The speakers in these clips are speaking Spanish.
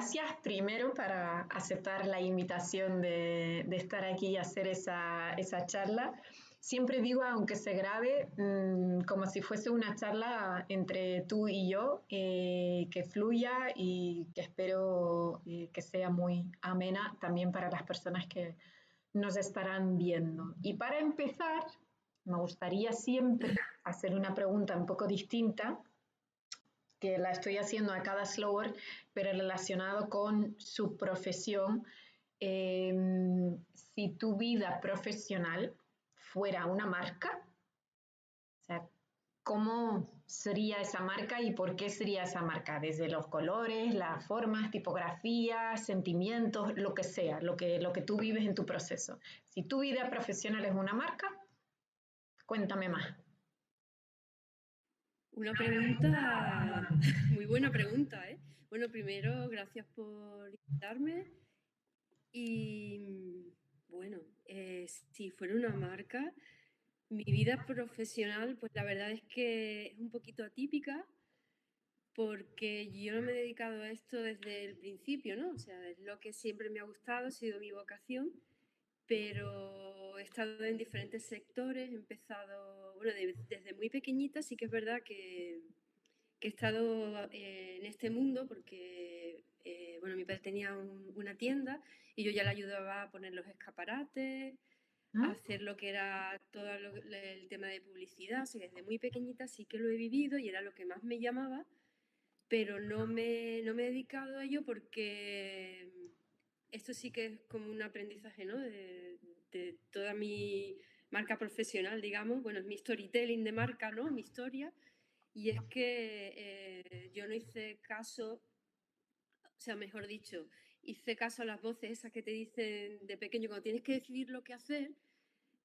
gracias primero para aceptar la invitación de estar aquí y hacer esa charla. Siempre digo, aunque se grabe, como si fuese una charla entre tú y yo, que fluya y que espero que sea muy amena también para las personas que nos estarán viendo. Y para empezar, me gustaría siempre hacer una pregunta un poco distinta, que la estoy haciendo a cada slower, pero relacionado con su profesión. Si tu vida profesional fuera una marca, o sea, ¿cómo sería esa marca y por qué sería esa marca? Desde los colores, las formas, tipografías, sentimientos, lo que sea, lo que tú vives en tu proceso. Si tu vida profesional es una marca, cuéntame más. Una pregunta, muy buena pregunta, ¿eh? Bueno, primero, gracias por invitarme y, bueno, si fuera una marca, mi vida profesional, pues la verdad es que es un poquito atípica porque yo no me he dedicado a esto desde el principio, ¿no? O sea, es lo que siempre me ha gustado, ha sido mi vocación, pero he estado en diferentes sectores, he empezado, bueno, desde muy pequeñita sí que es verdad que he estado en este mundo porque, bueno, mi padre tenía una tienda y yo ya le ayudaba a poner los escaparates, a hacer lo que era todo el tema de publicidad. O sea, desde muy pequeñita sí que lo he vivido y era lo que más me llamaba, pero no me he dedicado a ello porque esto sí que es como un aprendizaje, ¿no? De toda mi marca profesional, digamos. Bueno, es mi storytelling de marca, ¿no? Mi historia. Y es que yo no hice caso, o sea, mejor dicho, hice caso a las voces esas que te dicen de pequeño cuando tienes que decidir lo que hacer.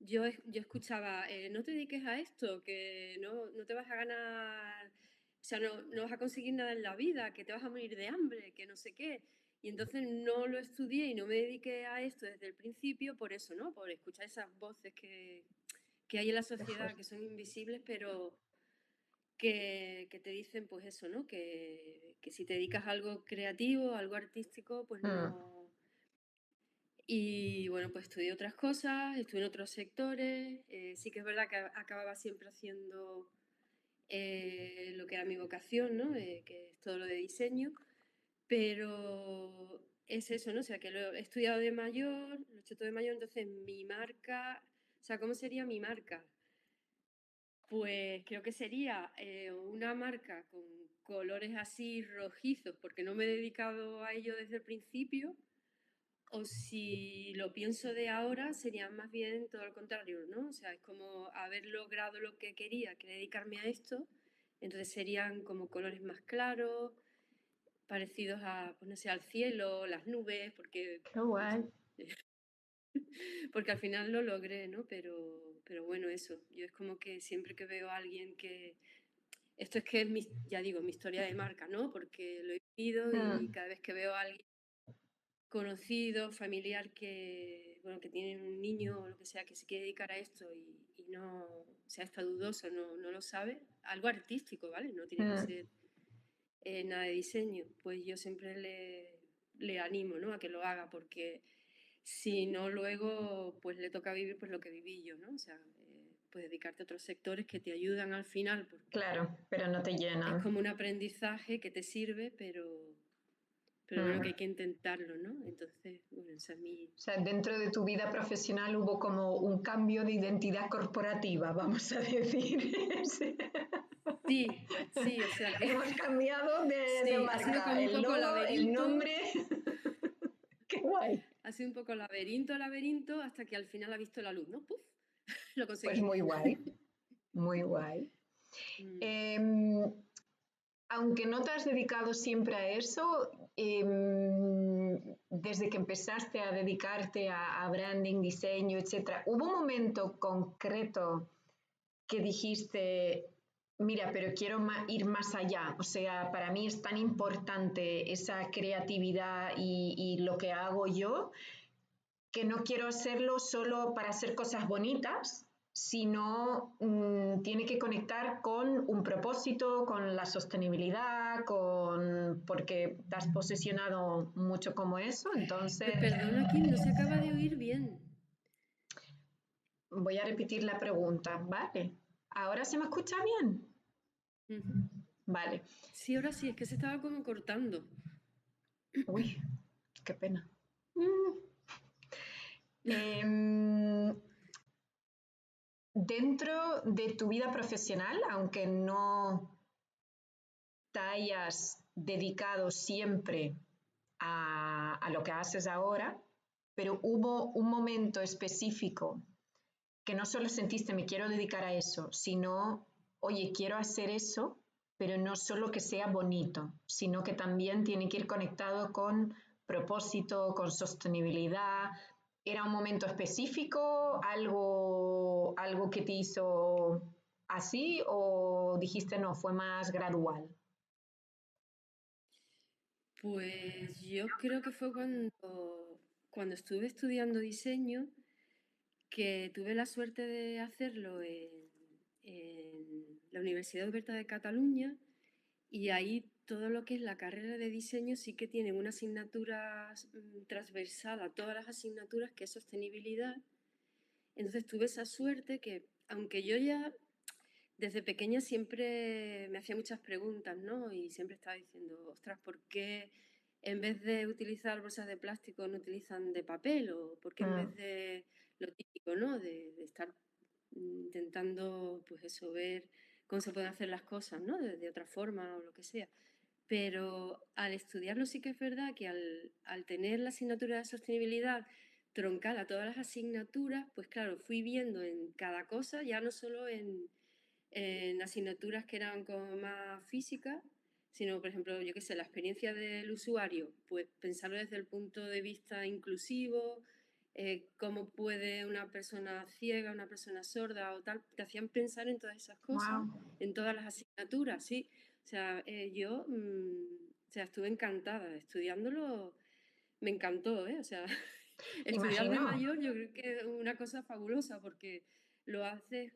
Yo escuchaba, no te dediques a esto, que no te vas a ganar, o sea, no vas a conseguir nada en la vida, que te vas a morir de hambre, que no sé qué. Y entonces no lo estudié y no me dediqué a esto desde el principio por eso, ¿no? Por escuchar esas voces que hay en la sociedad que son invisibles, pero que te dicen pues eso, ¿no? Que si te dedicas a algo creativo, algo artístico, pues no. Y bueno, pues estudié otras cosas, estudié en otros sectores. Sí que es verdad que acababa siempre haciendo lo que era mi vocación, ¿no? Que es todo lo de diseño. Pero es eso, ¿no? O sea, que lo he estudiado de mayor, lo he hecho todo de mayor, entonces mi marca, o sea, ¿cómo sería mi marca? Pues creo que sería una marca con colores así rojizos, porque no me he dedicado a ello desde el principio, o si lo pienso de ahora, sería más bien todo lo contrario, ¿no? O sea, es como haber logrado lo que quería, que dedicarme a esto, entonces serían como colores más claros, parecidos a, pues no sé, al cielo, las nubes, porque, Qué guay. porque al final lo logré, ¿no? Pero bueno, eso, yo es como que siempre que veo a alguien que esto es que es ya digo, mi historia de marca, ¿no? Porque lo he vivido y cada vez que veo a alguien conocido, familiar bueno, que tiene un niño o lo que sea que se quiere dedicar a esto y no, o sea, está dudoso, no lo sabe, algo artístico, ¿vale? No tiene que ser nada de diseño, pues yo siempre le animo, ¿no? A que lo haga porque si no luego pues le toca vivir pues lo que viví yo, ¿no? O sea, pues dedicarte a otros sectores que te ayudan al final porque Claro, pero no te es llenan. como un aprendizaje que te sirve, pero bueno, que hay que intentarlo, ¿no? Entonces, bueno, esa es mi... O sea, dentro de tu vida profesional hubo como un cambio de identidad corporativa, vamos a decir. Sí, sí, o sea que Hemos cambiado de sí, ha sido marca, como un el poco logo, el laberinto, nombre. Qué guay. ha sido un poco laberinto, hasta que al final ha visto la luz, ¿no? ¡Puf! Lo Pues conseguí. muy guay, muy guay. Mm. Eh, Aunque no te has dedicado siempre a eso, desde que empezaste a dedicarte a branding, diseño, etcétera, ¿hubo un momento concreto que dijiste, mira, pero quiero ir más allá? O sea, para mí es tan importante esa creatividad y lo que hago yo, que no quiero hacerlo solo para hacer cosas bonitas, sino tiene que conectar con un propósito, con la sostenibilidad, porque te has posicionado mucho como eso, entonces Perdona, Kim, no se acaba de oír bien. voy a repetir la pregunta, ¿vale? ¿Ahora se me escucha bien? Ujú. Vale. Sí, ahora sí, es que se estaba como cortando. Uy, qué pena. Mm. Em, Dentro de tu vida profesional, aunque no te hayas dedicado siempre a lo que haces ahora, pero hubo un momento específico que no solo sentiste me quiero dedicar a eso, sino, oye, quiero hacer eso, pero no solo que sea bonito, sino que también tiene que ir conectado con propósito, con sostenibilidad. ¿Era un momento específico, algo que te hizo así o dijiste no, fue más gradual? Pues yo creo que fue cuando estuve estudiando diseño, que tuve la suerte de hacerlo en la Universidad Oberta de Cataluña, y ahí todo lo que es la carrera de diseño sí que tiene una asignatura transversal a todas las asignaturas, que es sostenibilidad. Entonces tuve esa suerte que, aunque yo ya desde pequeña siempre me hacía muchas preguntas, ¿no? Y siempre estaba diciendo, ostras, ¿por qué en vez de utilizar bolsas de plástico no utilizan de papel? ¿O por qué en vez Mm, de lo típico, ¿no? De estar intentando, pues eso, ver cómo se pueden hacer las cosas, ¿no? De otra forma o lo que sea. Pero al estudiarlo sí que es verdad que al tener la asignatura de sostenibilidad troncada a todas las asignaturas, pues claro, fui viendo en cada cosa, ya no solo en asignaturas que eran como más físicas, sino, por ejemplo, yo qué sé, la experiencia del usuario, pues pensarlo desde el punto de vista inclusivo, cómo puede una persona ciega, una persona sorda o tal, te hacían pensar en todas esas cosas, wow, en todas las asignaturas, sí. O sea, yo o sea, estuve encantada estudiándolo, me encantó, ¿eh? O sea, estudiar de imagino. mayor yo creo que es una cosa fabulosa porque lo haces,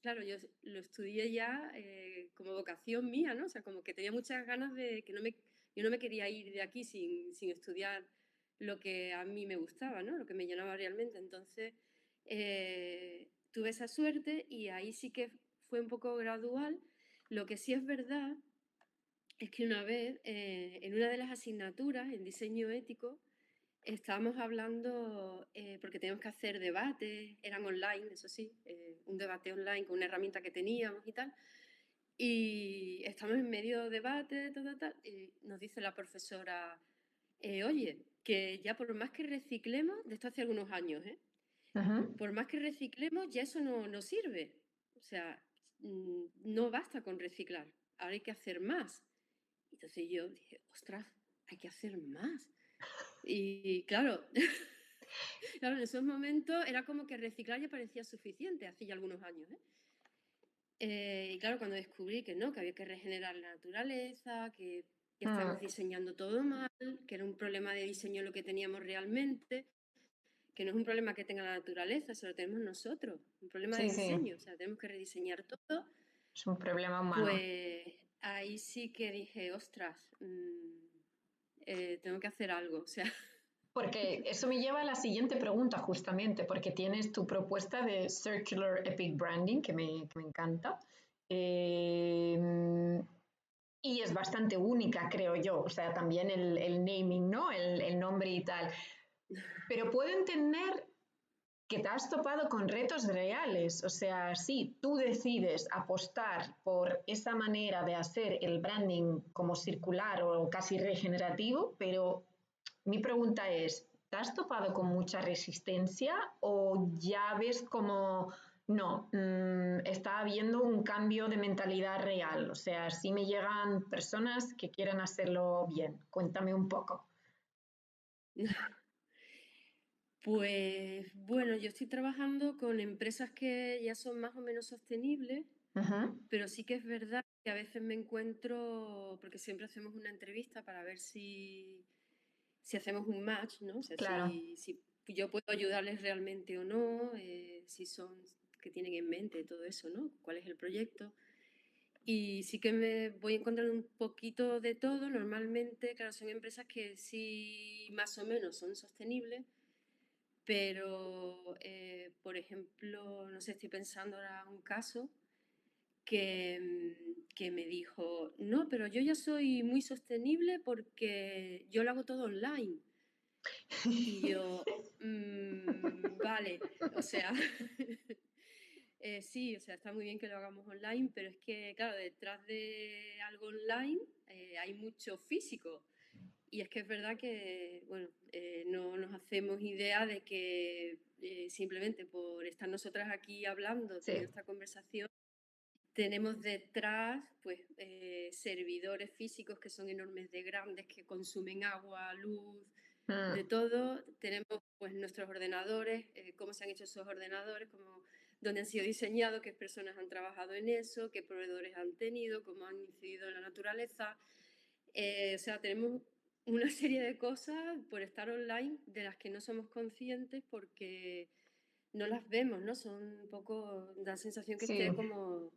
claro, yo lo estudié ya como vocación mía, ¿no? O sea, como que tenía muchas ganas de que yo no me quería ir de aquí sin estudiar lo que a mí me gustaba, ¿no? Lo que me llenaba realmente. Entonces, tuve esa suerte y ahí sí que fue un poco gradual. Lo que sí es verdad es que una vez, en una de las asignaturas, en diseño ético, estábamos hablando, porque teníamos que hacer debates, eran online, eso sí, un debate online con una herramienta que teníamos y tal. Y estamos en medio de debate, tal, tal, tal, y nos dice la profesora, oye, que ya por más que reciclemos, de esto hace algunos años, Ujú. por más que reciclemos, ya eso no sirve. O sea, no basta con reciclar, ahora hay que hacer más. Entonces yo dije, ostras, hay que hacer más. Y claro, claro, en esos momentos era como que reciclar ya parecía suficiente, hace ya algunos años, ¿eh? Y claro, cuando descubrí que no, que había que regenerar la naturaleza, que estábamos Mm, diseñando todo mal, que era un problema de diseño lo que teníamos realmente, que no es un problema que tenga la naturaleza, eso lo tenemos nosotros, un problema de sí, sí, diseño, o sea, tenemos que rediseñar todo, es un problema humano. pues ahí sí que dije, ostras, tengo que hacer algo, o sea, Porque eso me lleva a la siguiente pregunta, justamente, porque tienes tu propuesta de Circular Epic Branding, que me encanta. Eh, y es bastante única, creo yo. O sea, también el naming, ¿no? El nombre y tal. Pero puedo entender que te has topado con retos reales. O sea, sí, tú decides apostar por esa manera de hacer el branding como circular o casi regenerativo, pero mi pregunta es, ¿te has topado con mucha resistencia o ya ves como, no, está habiendo un cambio de mentalidad real? O sea, sí me llegan personas que quieren hacerlo bien. Cuéntame un poco. pues bueno, yo estoy trabajando con empresas que ya son más o menos sostenibles, Ujú, pero sí que es verdad que a veces me encuentro, porque siempre hacemos una entrevista para ver si hacemos un match, ¿no? O sea, claro. si yo puedo ayudarles realmente o no, si son, que tienen en mente, todo eso, ¿no? ¿Cuál es el proyecto? Y sí que me voy encontrando un poquito de todo. Normalmente, claro, son empresas que sí más o menos son sostenibles, pero, por ejemplo, no sé, estoy pensando ahora un caso que me dijo, no, pero yo ya soy muy sostenible porque yo lo hago todo online. Y yo, vale, o sea, sí, o sea, está muy bien que lo hagamos online, pero es que, claro, detrás de algo online hay mucho físico. Y es que es verdad que, bueno, no nos hacemos idea de que simplemente por estar nosotras aquí hablando, teniendo Sí. esta conversación, tenemos detrás pues servidores físicos que son enormes de grandes, que consumen agua, luz, de Mm. todo. Tenemos pues nuestros ordenadores, cómo se han hecho esos ordenadores, cómo, dónde han sido diseñados, qué personas han trabajado en eso, qué proveedores han tenido, cómo han incidido en la naturaleza. O sea, tenemos una serie de cosas por estar online de las que no somos conscientes porque no las vemos, ¿no? Son un poco, da la sensación que Sí. esté como...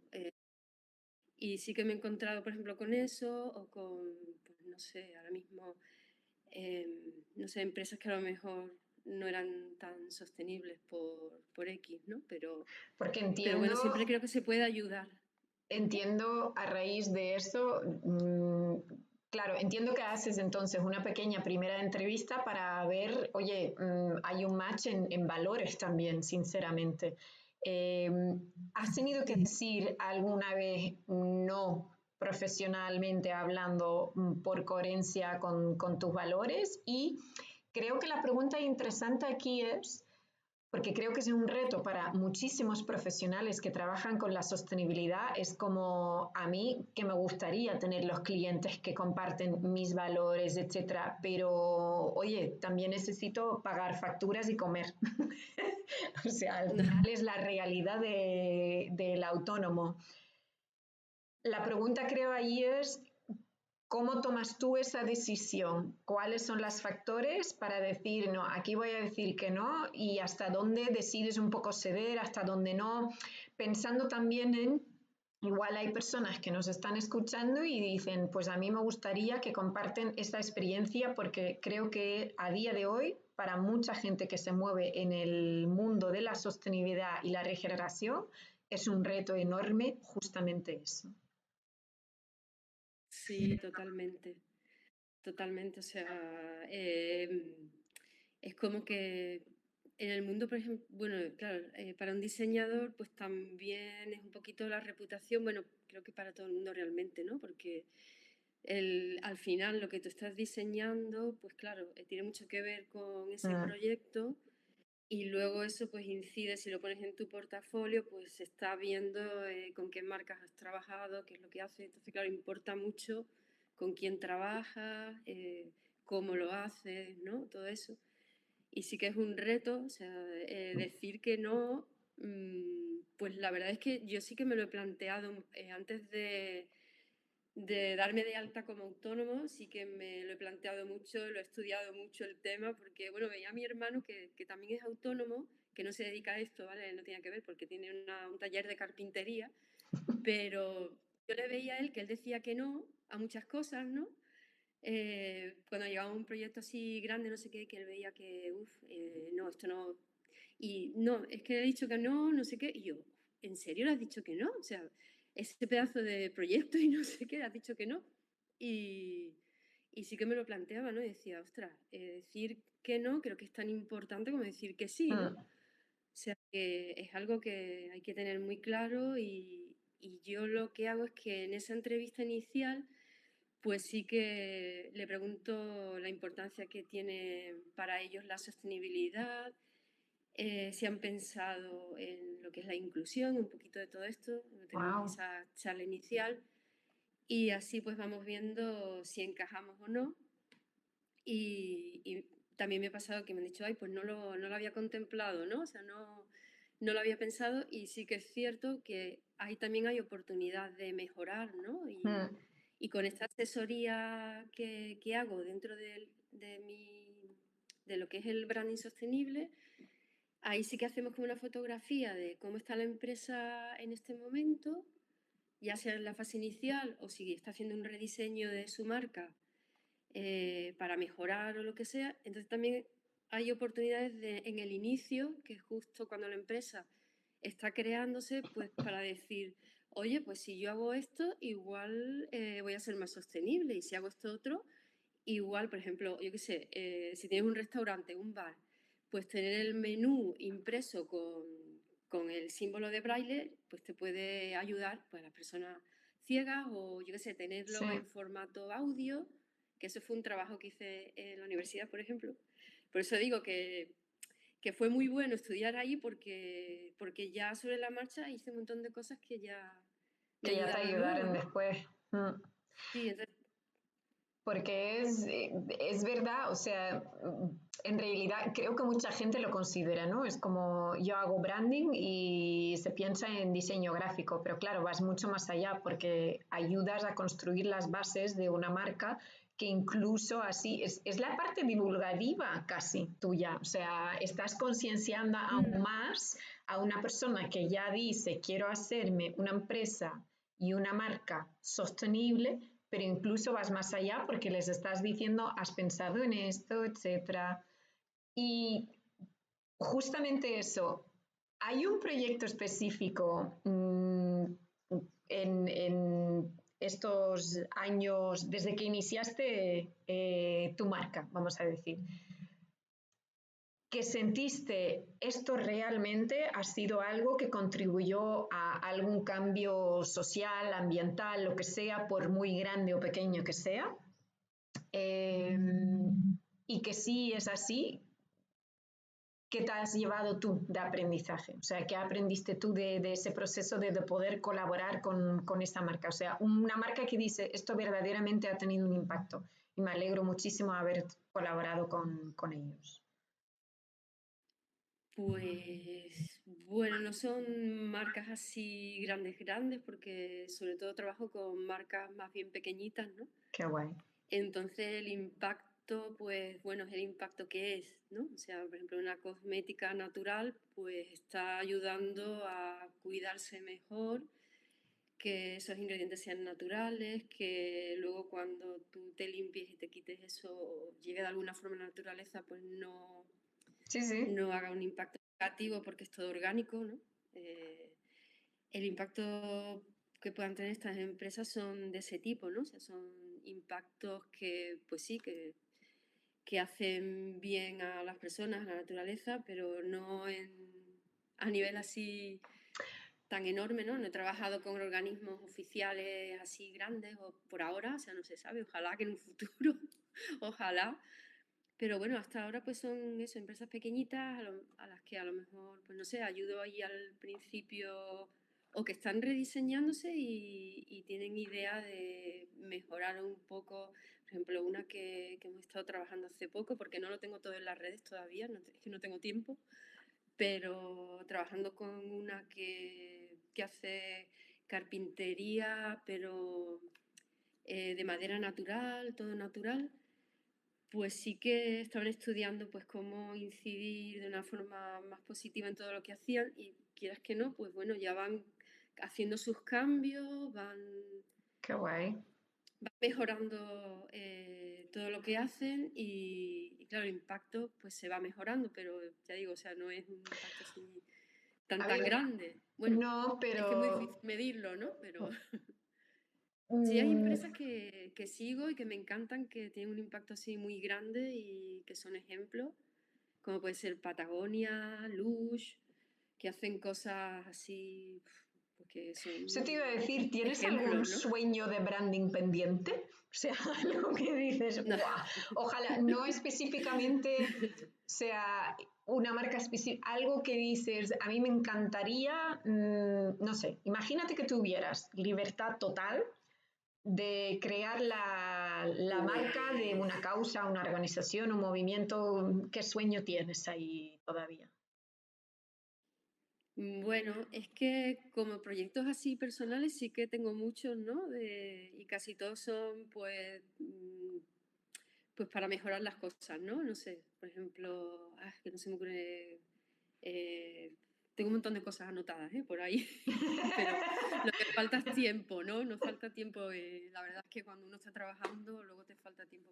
y sí que me he encontrado, por ejemplo, con eso o con, pues, no sé, ahora mismo, no sé, empresas que a lo mejor no eran tan sostenibles por X, ¿no? Porque Pero bueno, entiendo, siempre creo que se puede ayudar. entiendo a raíz de eso, claro, entiendo que haces entonces una pequeña primera entrevista para ver, oye, hay un match en valores también, sinceramente. Eh, ¿Has tenido que decir alguna vez no profesionalmente hablando por coherencia con tus valores? Y creo que la pregunta interesante aquí es, porque creo que es un reto para muchísimos profesionales que trabajan con la sostenibilidad. Es como a mí que me gustaría tener los clientes que comparten mis valores, etcétera, pero oye, también necesito pagar facturas y comer. O sea, al final es la realidad del autónomo. La pregunta creo ahí es, ¿cómo tomas tú esa decisión? ¿Cuáles son los factores para decir, no, aquí voy a decir que no? Y hasta dónde decides un poco ceder, hasta dónde no, pensando también en, igual hay personas que nos están escuchando y dicen, pues a mí me gustaría que comparten esta experiencia porque creo que a día de hoy, para mucha gente que se mueve en el mundo de la sostenibilidad y la regeneración, es un reto enorme justamente eso. Sí, totalmente, totalmente. O sea, es como que en el mundo, por ejemplo, bueno, claro, para un diseñador, pues también es un poquito la reputación, bueno, creo que para todo el mundo realmente, ¿no? Porque al final lo que tú estás diseñando, pues claro, tiene mucho que ver con ese Mm, proyecto y luego eso pues incide, si lo pones en tu portafolio, pues se está viendo con qué marcas has trabajado, qué es lo que haces. Entonces, claro, importa mucho con quién trabajas, cómo lo haces, ¿no? Todo eso. Y sí que es un reto, o sea, decir que no, pues la verdad es que yo sí que me lo he planteado antes de darme de alta como autónomo, sí que me lo he planteado mucho, lo he estudiado mucho el tema, porque, bueno, veía a mi hermano que también es autónomo, que no se dedica a esto, ¿vale? No tiene que ver porque tiene un taller de carpintería, pero yo le veía a él que él decía que no a muchas cosas, ¿no? Cuando llegaba un proyecto así grande, no sé qué, que él veía que, uff, no, esto no. Y no, es que he dicho que no, no sé qué. Y yo, ¿en serio le has dicho que no? O sea, ese pedazo de proyecto y no sé qué, le has dicho que no. Y, y sí que me lo planteaba, ¿no? Y decía, ostras, decir que no creo que es tan importante como decir que sí, ¿no? mm, O sea, que es algo que hay que tener muy claro y yo lo que hago es que en esa entrevista inicial pues sí que le pregunto la importancia que tiene para ellos la sostenibilidad, si han pensado en lo que es la inclusión, un poquito de todo esto, tenemos wow. esa charla inicial y así pues vamos viendo si encajamos o no. Y también me ha pasado que me han dicho, ay, pues no lo había contemplado, ¿no? O sea, no lo había pensado y sí que es cierto que ahí también hay oportunidad de mejorar, ¿no? Mm. Y con esta asesoría que hago dentro de lo que es el branding sostenible, ahí sí que hacemos como una fotografía de cómo está la empresa en este momento, ya sea en la fase inicial o si está haciendo un rediseño de su marca para mejorar o lo que sea. Entonces también hay oportunidades en el inicio, que es justo cuando la empresa está creándose, pues para decir, oye, pues si yo hago esto, igual voy a ser más sostenible, y si hago esto otro, igual, por ejemplo, yo qué sé, si tienes un restaurante, un bar, pues tener el menú impreso con el símbolo de braille, pues te puede ayudar pues, a las personas ciegas, o yo qué sé, Sí, tenerlo en formato audio, que eso fue un trabajo que hice en la universidad, por ejemplo. Por eso digo que fue muy bueno estudiar ahí porque ya sobre la marcha hice un montón de cosas que ya me que ya te ayudaron luego, ayudaron ¿no? después. Mm. Sí, entonces, Porque es verdad, o sea, en realidad creo que mucha gente lo considera, ¿no? Es como yo hago branding y se piensa en diseño gráfico, pero claro, vas mucho más allá porque ayudas a construir las bases de una marca que incluso así es la parte divulgativa casi tuya, o sea, estás concienciando aún más a una persona que ya dice quiero hacerme una empresa y una marca sostenible, pero incluso vas más allá porque les estás diciendo, has pensado en esto, etcétera. Y justamente eso, hay un proyecto específico en estos años, desde que iniciaste tu marca, vamos a decir, que sentiste esto realmente ha sido algo que contribuyó a algún cambio social, ambiental, lo que sea, por muy grande o pequeño que sea. Eh, y que sí es así, ¿qué te has llevado tú de aprendizaje? O sea, ¿qué aprendiste tú de ese proceso de poder colaborar con esta marca? O sea, una marca que dice, esto verdaderamente ha tenido un impacto y me alegro muchísimo de haber colaborado con ellos. pues bueno, no son marcas así grandes, grandes, porque sobre todo trabajo con marcas más bien pequeñitas, ¿no? Qué guay. Entonces el impacto, pues bueno, es el impacto que es, ¿no? O sea, por ejemplo, una cosmética natural, pues está ayudando a cuidarse mejor, que esos ingredientes sean naturales, que luego cuando tú te limpies y te quites eso, llegue de alguna forma a la naturaleza, pues Sí, sí. no haga un impacto negativo porque es todo orgánico, ¿no? Eh, el impacto que puedan tener estas empresas son de ese tipo, ¿no? O sea, son impactos que, pues sí, que hacen bien a las personas, a la naturaleza, pero no a nivel así tan enorme, ¿no? No he trabajado con organismos oficiales así grandes o por ahora, o sea, no se sabe, ojalá que en un futuro, ojalá. Pero bueno, hasta ahora pues son eso, empresas pequeñitas a las que a lo mejor, pues no sé, ayudo ahí al principio o que están rediseñándose y tienen idea de mejorar un poco. Por ejemplo, una que hemos estado trabajando hace poco, porque no lo tengo todo en las redes todavía, es que no tengo tiempo, pero trabajando con una que hace carpintería, pero de madera natural, todo natural, pues sí que estaban estudiando pues cómo incidir de una forma más positiva en todo lo que hacían, y quieras que no, pues bueno, ya van haciendo sus cambios, Qué guay. van mejorando todo lo que hacen y claro, el impacto pues se va mejorando, pero ya digo, o sea, no es un impacto así A tan ver, grande. Bueno, no, es que es muy pero difícil medirlo, ¿no? Pero sí hay mm, empresas que sigo y que me encantan, que tienen un impacto así muy grande y que son ejemplos, como puede ser Patagonia, Lush, que hacen cosas así, pues que son eso te iba a decir, ¿tienes algún ejemplos, ¿no? sueño de branding pendiente? O sea, algo que dices, No. ¡buah! Ojalá, no específicamente sea una marca específica, algo que dices, a mí me encantaría, no sé, imagínate que tuvieras libertad total de crear la marca de Pues una causa, una organización, un movimiento. ¿Qué sueño tienes ahí todavía? bueno, es que como proyectos así personales sí que tengo muchos, ¿no? Y casi todos son pues, pues para mejorar las cosas, ¿no? No sé, por ejemplo, que no se me ocurre. Tengo un montón de cosas anotadas, por ahí, pero lo que falta es tiempo, ¿no? Nos falta tiempo. La verdad es que cuando uno está trabajando, luego te falta tiempo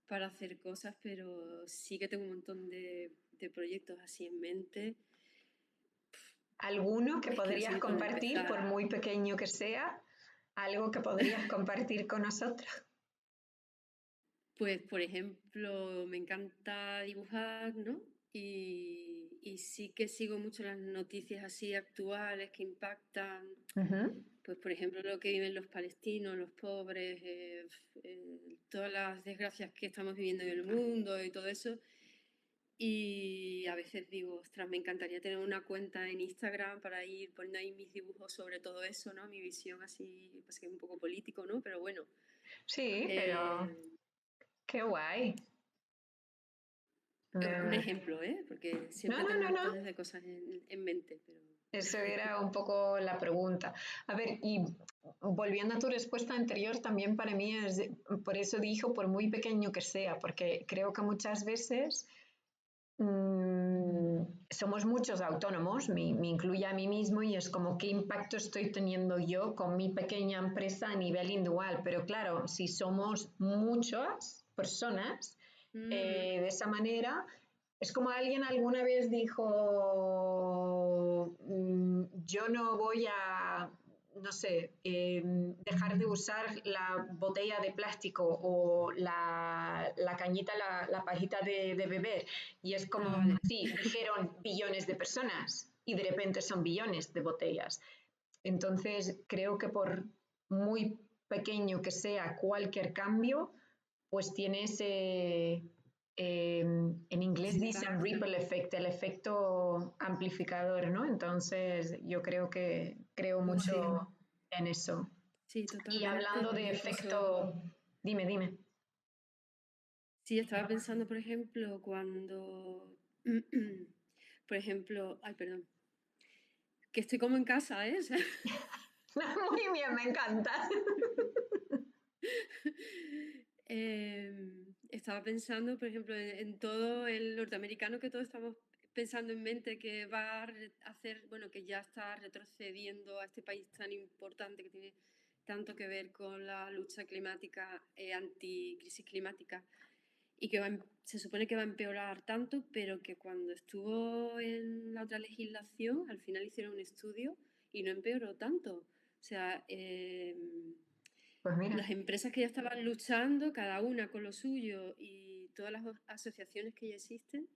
para hacer cosas, pero sí que tengo un montón de proyectos así en mente. ¿Alguno que Es que no sé podrías ni por dónde compartir, por empezar. muy pequeño que sea? ¿Algo que podrías compartir con nosotros? Pues, por ejemplo, me encanta dibujar, ¿no? Y sí que sigo mucho las noticias así actuales que impactan, Ujú. pues, por ejemplo, lo que viven los palestinos, los pobres, todas las desgracias que estamos viviendo en el mundo y todo eso. Y a veces digo, ostras, me encantaría tener una cuenta en Instagram para ir poniendo ahí mis dibujos sobre todo eso, ¿no? Mi visión así, pues que es un poco político, ¿no? Pero bueno, Sí, pero eh, qué guay. un Me- ejemplo, porque No, siempre no, tengo no, no. montones de cosas en mente, pero Eso era un poco la pregunta. A ver, y volviendo a tu respuesta anterior, también para mí es, por eso dijo, por muy pequeño que sea, porque creo que muchas veces somos muchos autónomos, me incluye a mí mismo, y es como qué impacto estoy teniendo yo con mi pequeña empresa a nivel individual. Pero claro, si somos muchas personas, ujú, de esa manera, es como alguien alguna vez dijo, yo no voy a, no sé, dejar de usar la botella de plástico o la cañita, la pajita de beber. Y es como, vale. sí, dijeron billones de personas y de repente son billones de botellas. Entonces, creo que por muy pequeño que sea cualquier cambio, pues tiene ese, en inglés Ese dicen impacto. ripple effect, el efecto amplificador, ¿no? Entonces, yo creo que creo Sí, mucho en eso. sí, Y totalmente, hablando de porque incluso, efecto, dime, dime. sí, estaba pensando, por ejemplo, cuando, por ejemplo, ay, perdón, que estoy como en casa, ¿eh? O sea, Muy bien, me encanta. Estaba pensando, por ejemplo, en todo el norteamericano que todos estamos pensando en mente que va a hacer, bueno, que ya está retrocediendo a este país tan importante que tiene tanto que ver con la lucha climática, anticrisis climática, y que se supone que va a empeorar tanto, pero que cuando estuvo en la otra legislación, al final hicieron un estudio y no empeoró tanto. O sea, Pues mira, las empresas que ya estaban luchando, cada una con lo suyo, y todas las asociaciones que ya existen,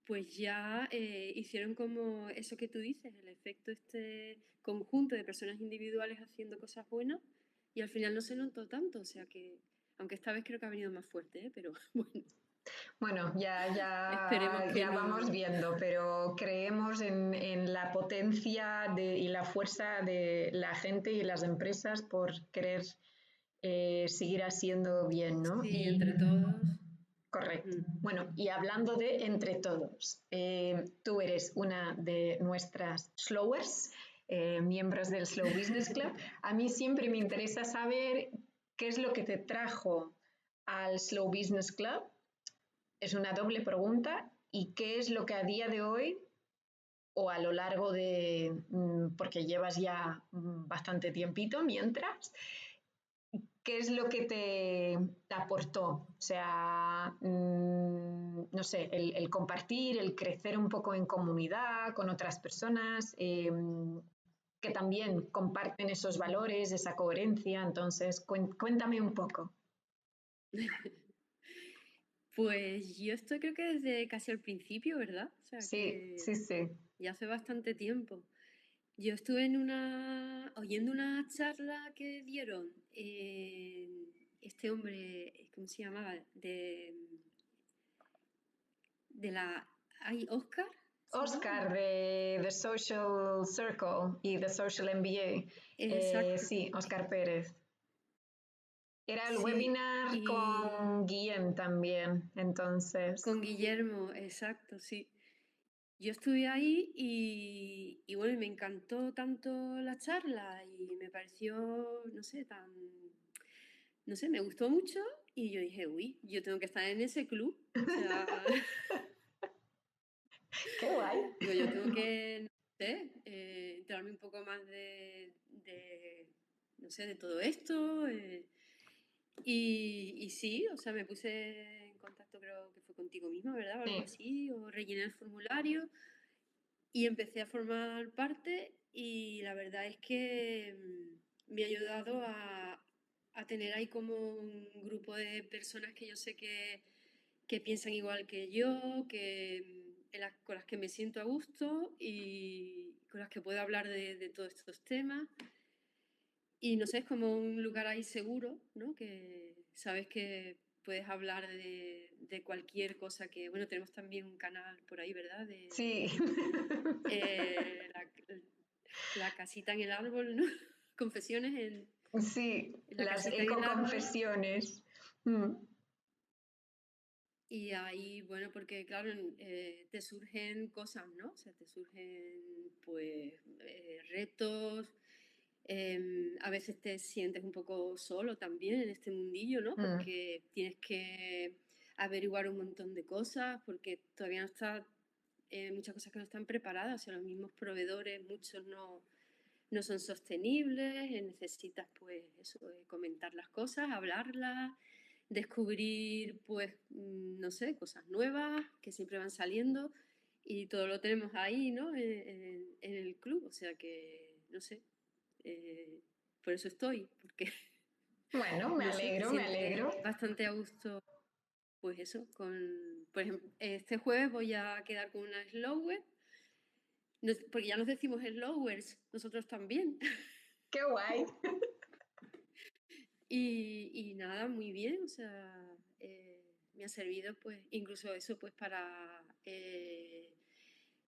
pues ya hicieron como eso que tú dices, el efecto este conjunto de personas individuales haciendo cosas buenas, y al final no se notó tanto. O sea que, aunque esta vez creo que ha venido más fuerte, pero bueno, bueno, esperemos que ya vamos no. viendo, pero creemos en la potencia y la fuerza de la gente y las empresas por querer seguir haciendo bien, ¿no? Sí, Y entre todos. correcto. Mm. Bueno, y hablando de entre todos, tú eres una de nuestras slowers, miembros del Slow Business Club. A mí siempre me interesa saber qué es lo que te trajo al Slow Business Club. Es una doble pregunta. ¿Y qué es lo que a día de hoy o a lo largo de, porque llevas ya bastante tiempito mientras, qué es lo que te aportó? O sea, no sé, el compartir, el crecer un poco en comunidad con otras personas, que también comparten esos valores, esa coherencia. Entonces, cuéntame un poco. Pues yo estoy creo que desde casi al principio, ¿verdad? O sea Sí, que sí, sí. ya hace bastante tiempo. Yo estuve oyendo una charla que dieron este hombre, ¿cómo se llamaba? De la, ay, Oscar, ¿se llamaba? Oscar de The Social Circle y The Social MBA. Exacto, Sí, Oscar Pérez. Era el sí. webinar Y con Guillem también, entonces. con Guillermo, exacto, sí. Yo estuve ahí y bueno, me encantó tanto la charla y me pareció, no sé, no sé, me gustó mucho y yo dije, uy, yo tengo que estar en ese club. O sea, Qué guay. Digo, yo tengo que, no sé, enterarme un poco más no sé, de todo esto. Y sí, o sea, me puse en contacto, creo que fue contigo misma, ¿verdad? O algo Sí. así, o rellené el formulario y empecé a formar parte y la verdad es que me ha ayudado a tener ahí como un grupo de personas que yo sé que piensan igual que yo, con las que me siento a gusto y con las que puedo hablar de todos estos temas. Y no sé, es como un lugar ahí seguro, ¿no? Que sabes que puedes hablar de cualquier cosa que... Bueno, tenemos también un canal por ahí, ¿verdad? Sí. Eh, la, la casita en el árbol, ¿no? Confesiones Sí, en la las casita en el árbol. ecoconfesiones. Mm. Y ahí, bueno, porque claro, te surgen cosas, ¿no? O sea, te surgen pues retos. A veces te sientes un poco solo también en este mundillo, ¿no? Mm. Porque tienes que averiguar un montón de cosas, porque todavía no está, muchas cosas que no están preparadas, o sea, los mismos proveedores, muchos no son sostenibles, necesitas pues eso, comentar las cosas, hablarlas, descubrir pues, no sé, cosas nuevas que siempre van saliendo y todo lo tenemos ahí, ¿no? En el club, o sea que, no sé, eh, por eso estoy, porque, Bueno, me no sé, te alegro, me sientes alegro. bastante a gusto, pues eso, por ejemplo, este jueves voy a quedar con una slower, porque ya nos decimos slowers, nosotros también. Qué guay. Y nada, muy bien, o sea, me ha servido pues incluso eso pues para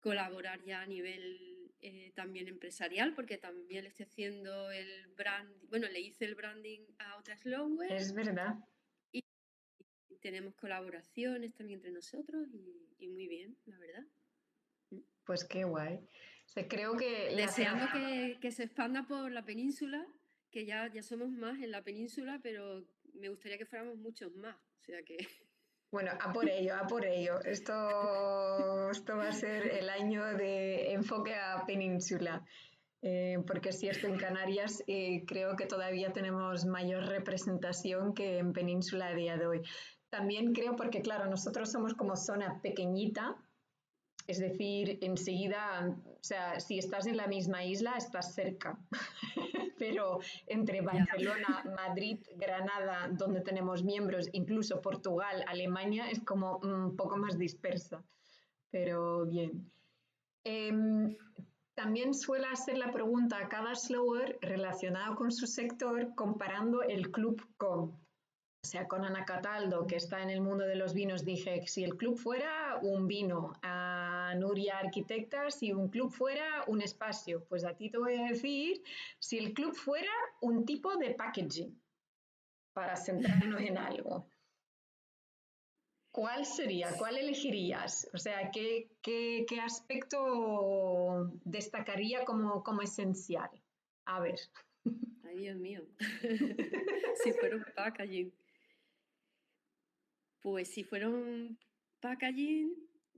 colaborar ya a nivel también empresarial, porque también le estoy haciendo el branding, bueno, le hice el branding a otra Slowware Es verdad. y tenemos colaboraciones también entre nosotros y muy bien, la verdad. Pues qué guay. O sea, creo que la Deseando creación... que se expanda por la península, que ya somos más en la península, pero me gustaría que fuéramos muchos más. O sea que Bueno, a por ello, a por ello. Esto va a ser el año de enfoque a península. Porque es cierto, en Canarias creo que todavía tenemos mayor representación que en península a día de hoy. También creo porque, claro, nosotros somos como zona pequeñita, es decir, enseguida, o sea, si estás en la misma isla, estás cerca. Pero entre ya, Barcelona, Madrid, Granada, donde tenemos miembros, incluso Portugal, Alemania, es como un poco más dispersa. Pero bien. Eh, También suele hacer la pregunta a cada slower relacionado con su sector comparando el club con. O sea, con Ana Cataldo, que está en el mundo de los vinos, dije, si el club fuera un vino, a Nuria Arquitecta, si un club fuera un espacio, pues a ti te voy a decir, si el club fuera un tipo de packaging, para centrarnos en algo. ¿Cuál sería? ¿Cuál elegirías? O sea, ¿qué aspecto destacaría como esencial? A ver. ay Dios mío, si fuera un packaging. Pues si fuera un packaging,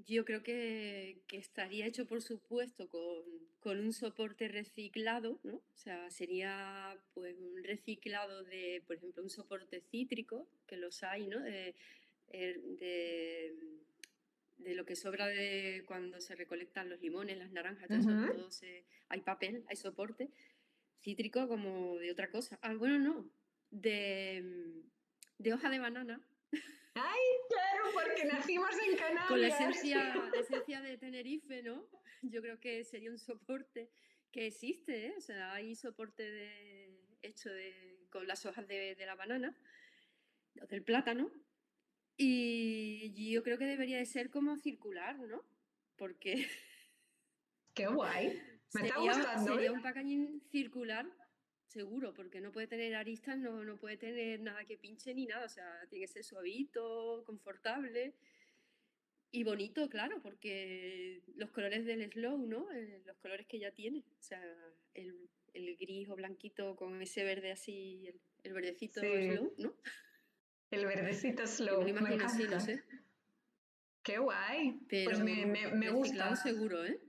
yo creo que estaría hecho, por supuesto, con un soporte reciclado, ¿no? O sea, sería pues un reciclado de, por ejemplo, un soporte cítrico, que los hay, ¿no? Eh, de, de lo que sobra de cuando se recolectan los limones, las naranjas, todo eso, Ujú. hay papel, hay soporte cítrico como de otra cosa. Ah, bueno, no, de hoja de banana, Ay, claro, porque nacimos en con Canarias. la esencia de Tenerife, ¿no? Yo creo que sería un soporte que existe, ¿eh? O sea, hay soporte hecho con las hojas de la banana, o del plátano, y yo creo que debería de ser como circular, ¿no? Porque Qué guay. Me está gustando, ¿eh? sería un packaging circular, seguro, porque no puede tener aristas, no puede tener nada que pinche ni nada, o sea, tiene que ser suavito, confortable. Y bonito, claro, porque los colores del Slow, ¿no? Los colores que ya tiene. O sea, el gris o blanquito con ese verde así, el verdecito Sí, Slow, ¿no? el verdecito Yo me lo slow, me imagino así, no encanta. sé. Qué guay. Pues pero me reciclado gusta, seguro, ¿eh?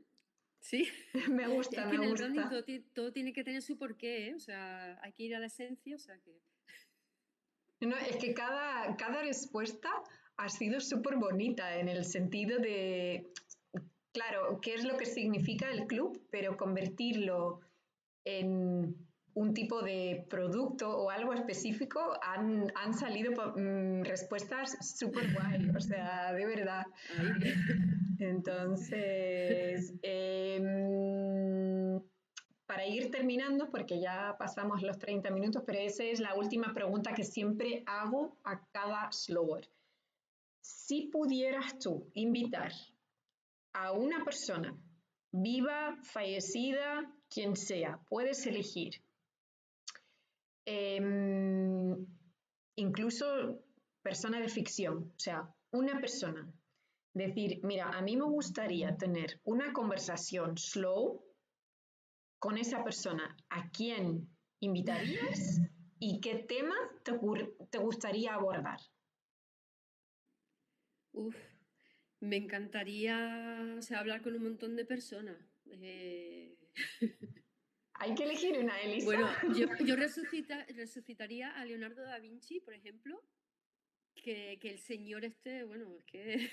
Sí. me Es gusta, que me en el branding gusta. todo tiene que tener su porqué, ¿eh? O sea, hay que ir a la esencia, o sea que... No, es que cada respuesta ha sido súper bonita en el sentido de, claro, qué es lo que significa el club, pero convertirlo en un tipo de producto o algo específico, han salido respuestas súper guay, o sea, de verdad. Ay. Entonces, para ir terminando, porque ya pasamos los 30 minutos, pero esa es la última pregunta que siempre hago a cada slower. Si pudieras tú invitar a una persona, viva, fallecida, quien sea, puedes elegir, incluso persona de ficción, o sea, una persona, decir, mira, a mí me gustaría tener una conversación slow con esa persona, ¿a quién invitarías y qué tema te gustaría abordar? Uf, me encantaría, o sea, hablar con un montón de personas. Hay que elegir una, Elisa. Bueno, yo resucitaría a Leonardo da Vinci, por ejemplo, que el señor este, bueno, es que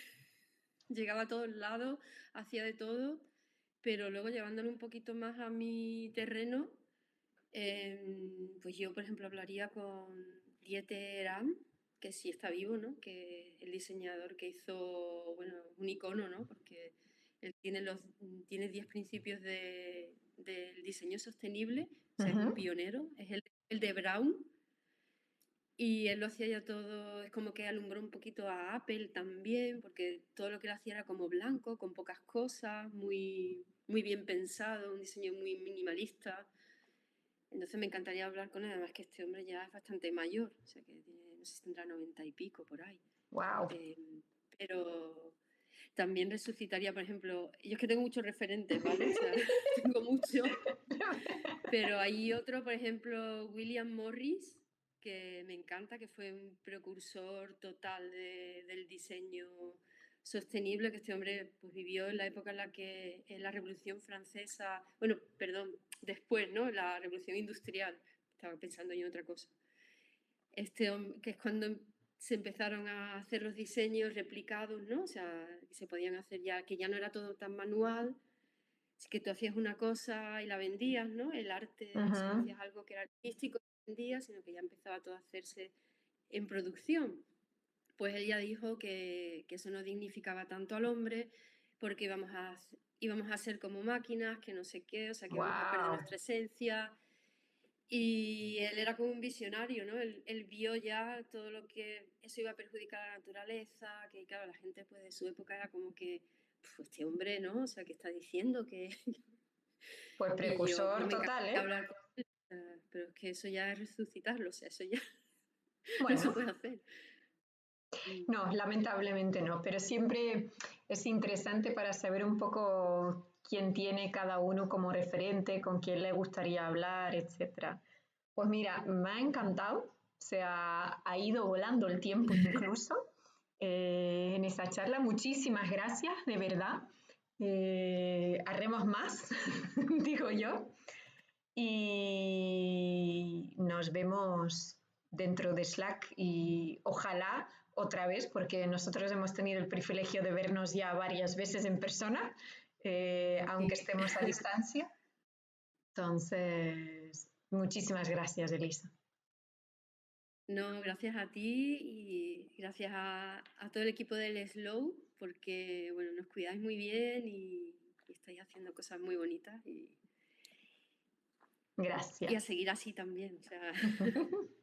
llegaba a todos lados, hacía de todo, pero luego llevándolo un poquito más a mi terreno, pues yo, por ejemplo, hablaría con Dieter Rams, que sí está vivo, ¿no? Que el diseñador que hizo, bueno, un icono, ¿no? Porque él tiene 10 principios del diseño sostenible, o sea, es un Ujú. pionero, es el de Brown, y él lo hacía ya todo, es como que alumbró un poquito a Apple también, porque todo lo que él hacía era como blanco, con pocas cosas, muy bien pensado, un diseño muy minimalista. Entonces me encantaría hablar con él, además que este hombre ya es bastante mayor, o sea que tiene, no sé si tendrá 90 y pico por ahí. Wow. Eh, pero también resucitaría, por ejemplo, yo es que tengo muchos referentes, ¿vale? O sea, tengo muchos, pero hay otro, por ejemplo, William Morris, que me encanta, que fue un precursor total del diseño sostenible, que este hombre pues, vivió en la época en la que en la Revolución Francesa, bueno, perdón, después, ¿no? La Revolución Industrial, estaba pensando yo en otra cosa. Que es cuando se empezaron a hacer los diseños replicados, ¿no? O sea, que se podían hacer ya, que ya no era todo tan manual, que tú hacías una cosa y la vendías, ¿no? El arte, si Ujú. hacías algo que era artístico, vendías, sino que ya empezaba todo a hacerse en producción. Pues él ya dijo que eso no dignificaba tanto al hombre porque íbamos a ser como máquinas, que no sé qué, o sea, que íbamos a perder Wow. nuestra esencia. Y él era como un visionario, ¿no? Él vio ya todo lo que eso iba a perjudicar a la naturaleza, que claro, la gente pues de su época era como que, este hombre, ¿no? O sea, ¿qué está diciendo? Que... Pues Y yo, pues precursor me total, encantaría ¿eh? hablar con él, pero es que eso ya es resucitarlo, o sea, eso ya no se Bueno, puede hacer. Mm. no, lamentablemente no, pero siempre es interesante para saber un poco quién tiene cada uno como referente, con quién le gustaría hablar, etcétera. Pues mira, me ha encantado, o sea, ha ido volando el tiempo incluso en esa charla. Muchísimas gracias, de verdad. Haremos más, digo yo, y nos vemos dentro de Slack y ojalá otra vez, porque nosotros hemos tenido el privilegio de vernos ya varias veces en persona, aunque Sí. estemos a distancia. Entonces, muchísimas gracias, Elisa. No, gracias a ti y gracias a todo el equipo del Slow, porque bueno, nos cuidáis muy bien y estáis haciendo cosas muy bonitas y a Gracias. seguir así también. O sea,